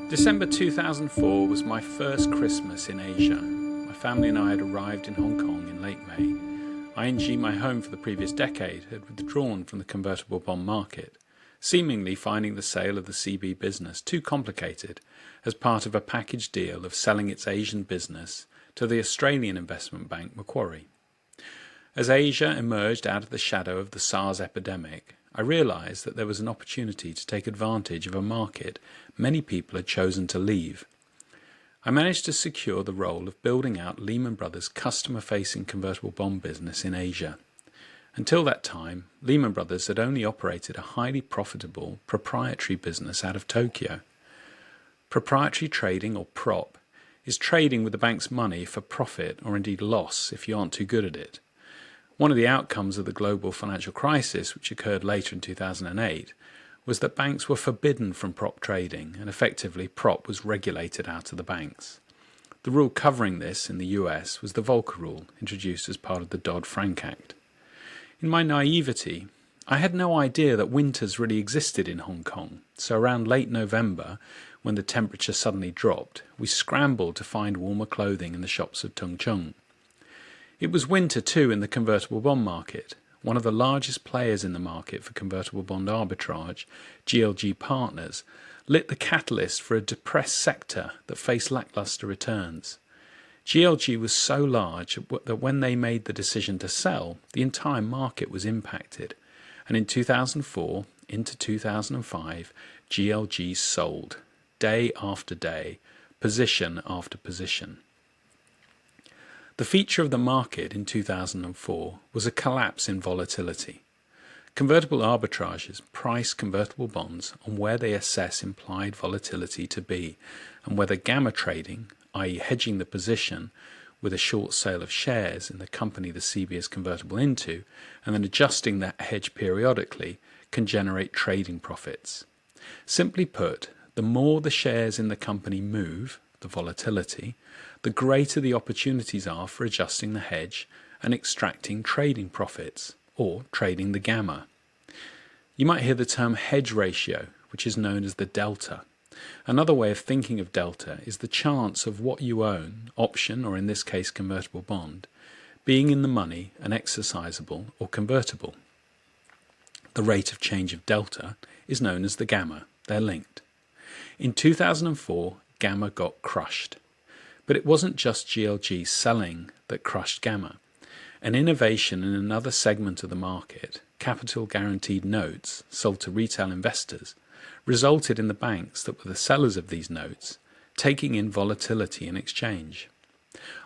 December 2004 was my first Christmas in Asia. My family and I had arrived in Hong Kong in late May. ING, my home for the previous decade, had withdrawn from the convertible bond market, seemingly finding the sale of the CB business too complicated as part of a package deal of selling its Asian business to the Australian investment bank Macquarie. As Asia emerged out of the shadow of the SARS epidemic, I realised that there was an opportunity to take advantage of a market many people had chosen to leave. I managed to secure the role of building out Lehman Brothers' customer-facing convertible bond business in Asia. Until that time, Lehman Brothers had only operated a highly profitable proprietary business out of Tokyo. Proprietary trading, or prop, is trading with the bank's money for profit or indeed loss if you aren't too good at it. One of the outcomes of the global financial crisis, which occurred later in 2008, was that banks were forbidden from prop trading, and effectively prop was regulated out of the banks. The rule covering this in the US was the Volcker Rule, introduced as part of the Dodd-Frank Act. In my naivety, I had no idea that winters really existed in Hong Kong, so around late November, when the temperature suddenly dropped, we scrambled to find warmer clothing in the shops of Tung Chung. It was winter too in the convertible bond market. One of the largest players in the market for convertible bond arbitrage, GLG Partners, lit the catalyst for a depressed sector that faced lackluster returns. GLG was so large that when they made the decision to sell, the entire market was impacted. And in 2004 into 2005, GLG sold, day after day, position after position. The feature of the market in 2004 was a collapse in volatility. Convertible arbitrages price convertible bonds on where they assess implied volatility to be, and whether gamma trading, i.e. hedging the position with a short sale of shares in the company the CB is convertible into, and then adjusting that hedge periodically, can generate trading profits. Simply put, the more the shares in the company move, the volatility, the greater the opportunities are for adjusting the hedge and extracting trading profits, or trading the gamma. You might hear the term hedge ratio, which is known as the delta. Another way of thinking of delta is the chance of what you own, option or in this case convertible bond, being in the money and exercisable or convertible. The rate of change of delta is known as the gamma. They're linked. In 2004, gamma got crushed. But it wasn't just GLG selling that crushed gamma. An innovation in another segment of the market, capital guaranteed notes sold to retail investors, resulted in the banks that were the sellers of these notes taking in volatility in exchange.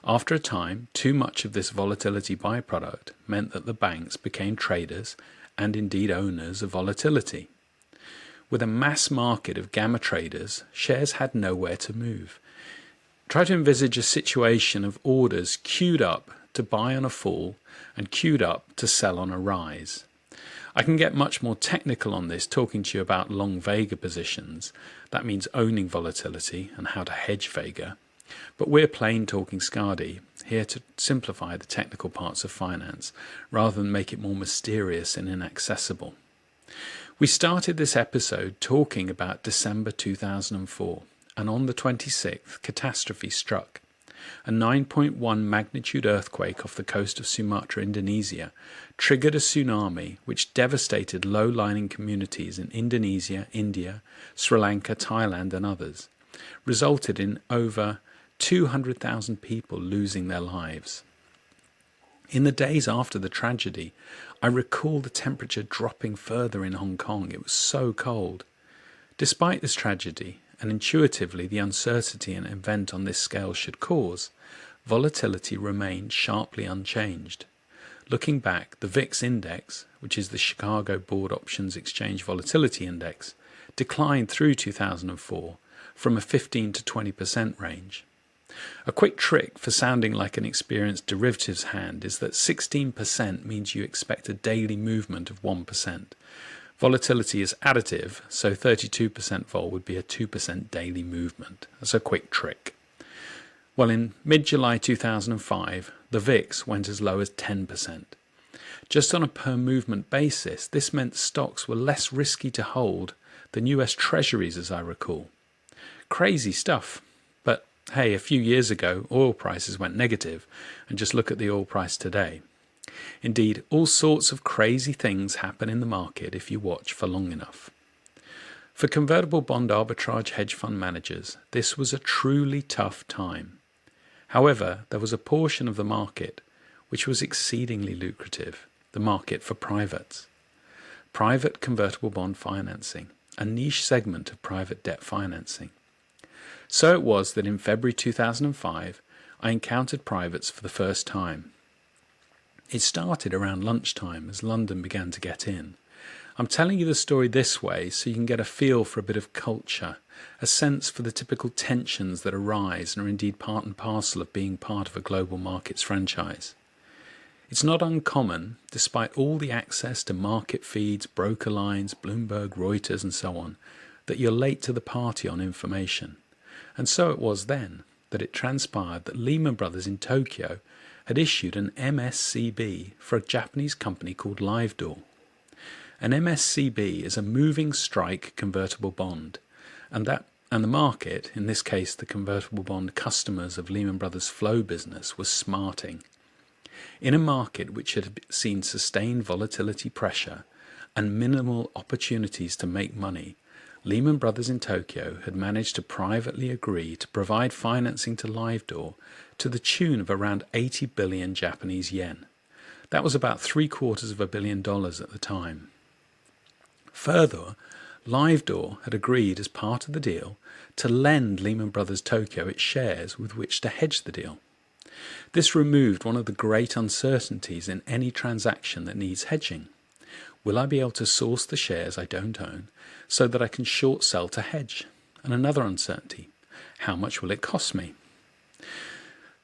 After a time, too much of this volatility byproduct meant that the banks became traders and indeed owners of volatility. With a mass market of gamma traders, shares had nowhere to move. Try to envisage a situation of orders queued up to buy on a fall and queued up to sell on a rise. I can get much more technical on this talking to you about long Vega positions. That means owning volatility and how to hedge Vega. But we're plain talking Skadi, here to simplify the technical parts of finance rather than make it more mysterious and inaccessible. We started this episode talking about December 2004. And on the 26th, catastrophe struck. A 9.1 magnitude earthquake off the coast of Sumatra, Indonesia, triggered a tsunami which devastated low-lying communities in Indonesia, India, Sri Lanka, Thailand and others, resulted in over 200,000 people losing their lives. In the days after the tragedy, I recall the temperature dropping further in Hong Kong. It was so cold. Despite this tragedy, and intuitively the uncertainty an event on this scale should cause, volatility remained sharply unchanged. Looking back, the VIX index, which is the Chicago Board Options Exchange Volatility Index, declined through 2004 from a 15 to 20% range. A quick trick for sounding like an experienced derivatives hand is that 16% means you expect a daily movement of 1%. Volatility is additive, so 32% vol would be a 2% daily movement. That's a quick trick. Well, in mid-July 2005, the VIX went as low as 10%. Just on a per-movement basis, this meant stocks were less risky to hold than US Treasuries, as I recall. Crazy stuff. But hey, a few years ago, oil prices went negative, and just look at the oil price today. Indeed, all sorts of crazy things happen in the market if you watch for long enough. For convertible bond arbitrage hedge fund managers, this was a truly tough time. However, there was a portion of the market which was exceedingly lucrative, the market for privates. Private convertible bond financing, a niche segment of private debt financing. So it was that in February 2005, I encountered privates for the first time. It started around lunchtime as London began to get in. I'm telling you the story this way so you can get a feel for a bit of culture, a sense for the typical tensions that arise and are indeed part and parcel of being part of a global markets franchise. It's not uncommon, despite all the access to market feeds, broker lines, Bloomberg, Reuters and so on, that you're late to the party on information. And so it was then that it transpired that Lehman Brothers in Tokyo had issued an MSCB for a Japanese company called Livedoor. An MSCB is a moving strike convertible bond, and the market, in this case the convertible bond customers of Lehman Brothers' flow business, was smarting. In a market which had seen sustained volatility pressure and minimal opportunities to make money, Lehman Brothers in Tokyo had managed to privately agree to provide financing to Livedoor to the tune of around 80 billion Japanese yen. That was about $750 million at the time. Further, Livedoor had agreed as part of the deal to lend Lehman Brothers Tokyo its shares with which to hedge the deal. This removed one of the great uncertainties in any transaction that needs hedging. Will I be able to source the shares I don't own so that I can short sell to hedge? And another uncertainty, how much will it cost me?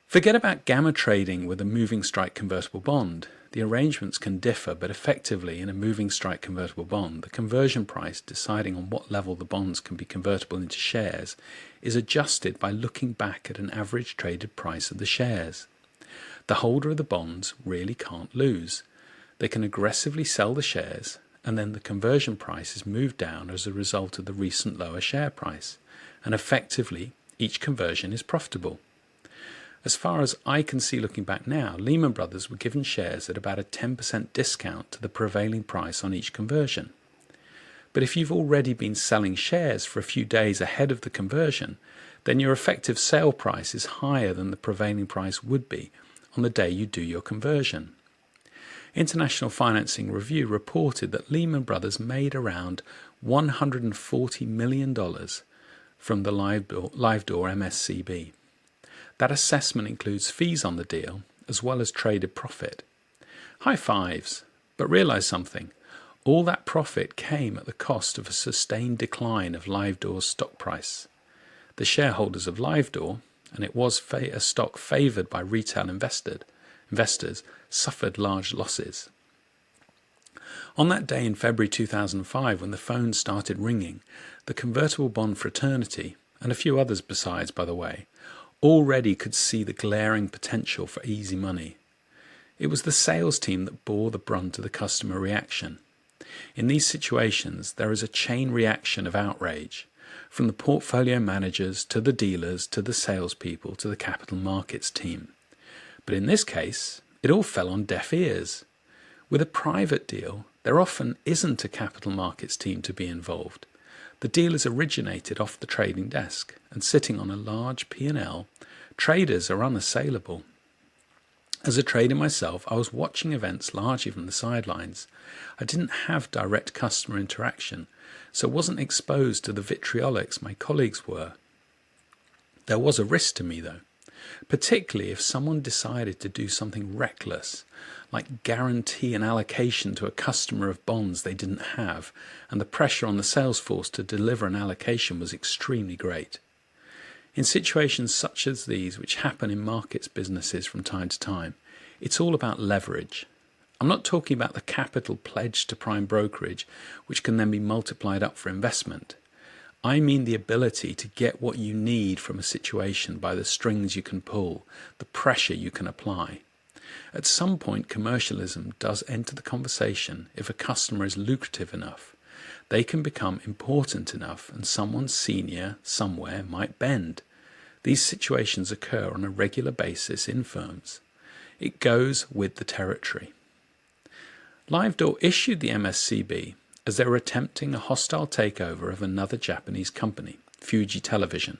Forget about gamma trading with a moving strike convertible bond. The arrangements can differ, but effectively in a moving strike convertible bond, the conversion price deciding on what level the bonds can be convertible into shares is adjusted by looking back at an average traded price of the shares. The holder of the bonds really can't lose. They can aggressively sell the shares, and then the conversion price is moved down as a result of the recent lower share price, and effectively each conversion is profitable. As far as I can see looking back now, Lehman Brothers were given shares at about a 10% discount to the prevailing price on each conversion. But if you've already been selling shares for a few days ahead of the conversion, then your effective sale price is higher than the prevailing price would be on the day you do your conversion. International Financing Review reported that Lehman Brothers made around $140 million from the Livedoor MSCB. That assessment includes fees on the deal as well as traded profit. High fives, but realize something. All that profit came at the cost of a sustained decline of Livedoor's stock price. The shareholders of Livedoor, and it was a stock favoured by retail investors, suffered large losses. On that day in February 2005, when the phone started ringing, the convertible bond fraternity, and a few others besides, by the way, already could see the glaring potential for easy money. It was the sales team that bore the brunt of the customer reaction. In these situations, there is a chain reaction of outrage, from the portfolio managers to the dealers to the salespeople to the capital markets team. But in this case, it all fell on deaf ears. With a private deal, there often isn't a capital markets team to be involved. The deal is originated off the trading desk, and sitting on a large P&L, traders are unassailable. As a trader myself, I was watching events largely from the sidelines. I didn't have direct customer interaction, so wasn't exposed to the vitriolics my colleagues were. There was a risk to me, though, particularly if someone decided to do something reckless, like guarantee an allocation to a customer of bonds they didn't have, and the pressure on the sales force to deliver an allocation was extremely great. In situations such as these, which happen in markets businesses from time to time, it's all about leverage. I'm not talking about the capital pledged to prime brokerage, which can then be multiplied up for investment. I mean the ability to get what you need from a situation by the strings you can pull, the pressure you can apply. At some point, commercialism does enter the conversation if a customer is lucrative enough. they can become important enough and someone senior somewhere might bend. These situations occur on a regular basis in firms. It goes with the territory. Livedoor issued the MSCB as they were attempting a hostile takeover of another Japanese company, Fuji Television.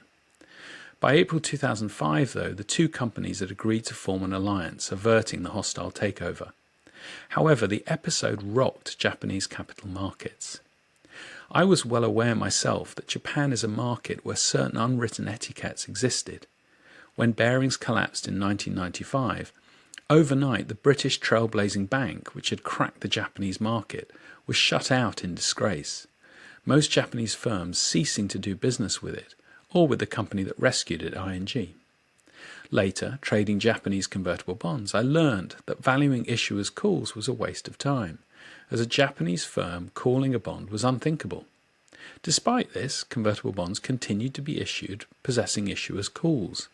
By April 2005, though, the two companies had agreed to form an alliance averting the hostile takeover. However, the episode rocked Japanese capital markets. I was well aware myself that Japan is a market where certain unwritten etiquettes existed. When Barings collapsed in 1995, overnight the British trailblazing bank, which had cracked the Japanese market, was shut out in disgrace, most Japanese firms ceasing to do business with it, or with the company that rescued it, ING. Later, trading Japanese convertible bonds, I learned that valuing issuers' calls was a waste of time, as a Japanese firm calling a bond was unthinkable. Despite this, convertible bonds continued to be issued possessing issuers' calls.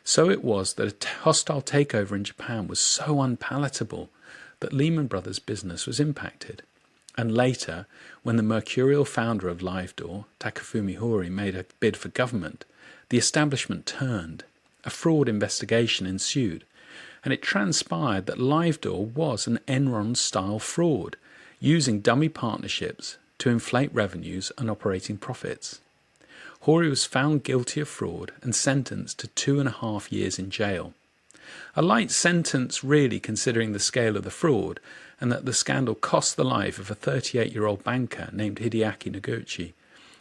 So it was that a hostile takeover in Japan was so unpalatable that Lehman Brothers business was impacted. And later, when the mercurial founder of Livedoor, Takafumie Horie, made a bid for government, the establishment turned. A fraud investigation ensued, and it transpired that Livedoor was an Enron-style fraud, using dummy partnerships to inflate revenues and operating profits. Horie was found guilty of fraud and sentenced to 2.5 years in jail. A light sentence really, considering the scale of the fraud, and that the scandal cost the life of a 38-year-old banker named Hideaki Noguchi,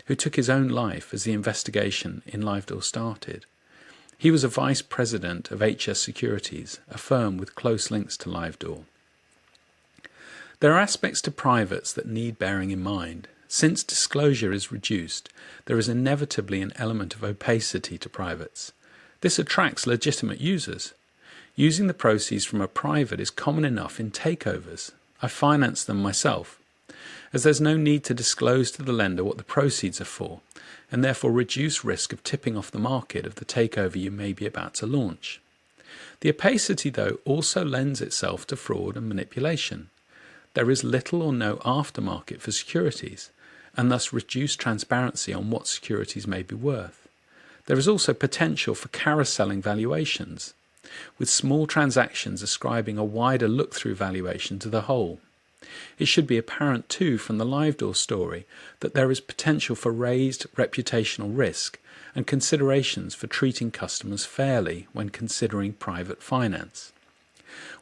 who took his own life as the investigation in Livedoor started. He was a vice president of HS Securities, a firm with close links to Livedoor. There are aspects to privates that need bearing in mind. Since disclosure is reduced, there is inevitably an element of opacity to privates. This attracts legitimate users. Using the proceeds from a private is common enough in takeovers. I finance them myself, as there's no need to disclose to the lender what the proceeds are for, and therefore reduce risk of tipping off the market of the takeover you may be about to launch. The opacity, though, also lends itself to fraud and manipulation. There is little or no aftermarket for securities, and thus reduced transparency on what securities may be worth. There is also potential for carouseling valuations, with small transactions ascribing a wider look-through valuation to the whole. It should be apparent too from the Livedoor story that there is potential for raised reputational risk and considerations for treating customers fairly when considering private finance.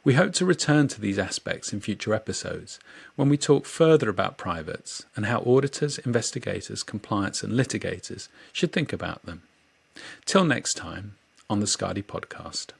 We hope to return to these aspects in future episodes when we talk further about privates and how auditors, investigators, compliance and litigators should think about them. Till next time on the Skadi podcast.